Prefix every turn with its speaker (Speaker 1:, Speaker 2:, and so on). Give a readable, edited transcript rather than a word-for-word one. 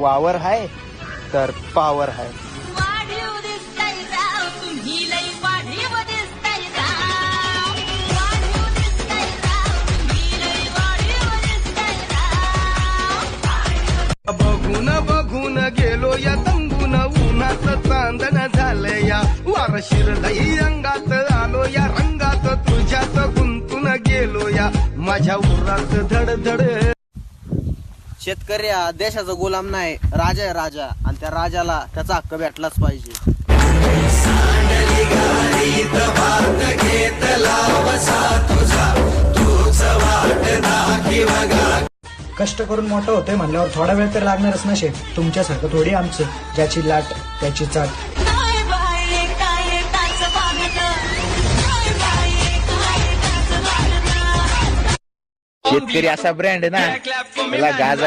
Speaker 1: वावर हाय तर पावर हाय.
Speaker 2: बघून बघून गेलो या तंबून उन्हात चांदण झालं या वार शिरलई अंगात आलो या रंगात तुझ्यात गुंतून गेलो या माझ्या उरात धडधड.
Speaker 3: शेतकरी हा देशाचा गुलाम नाही, राजा आहे राजा, आणि त्या राजाला त्याचा हक्क भेटलाच पाहिजे.
Speaker 4: कष्ट करून मोठं होतंय म्हणल्यावर थोडा वेळ तर लागणारच ना शेठ. तुमच्यासारखं थोडी आमचं, ज्याची लाट त्याची चाट.
Speaker 1: शेतकरी असा ब्रँड आहे ना, त्याला गाजायला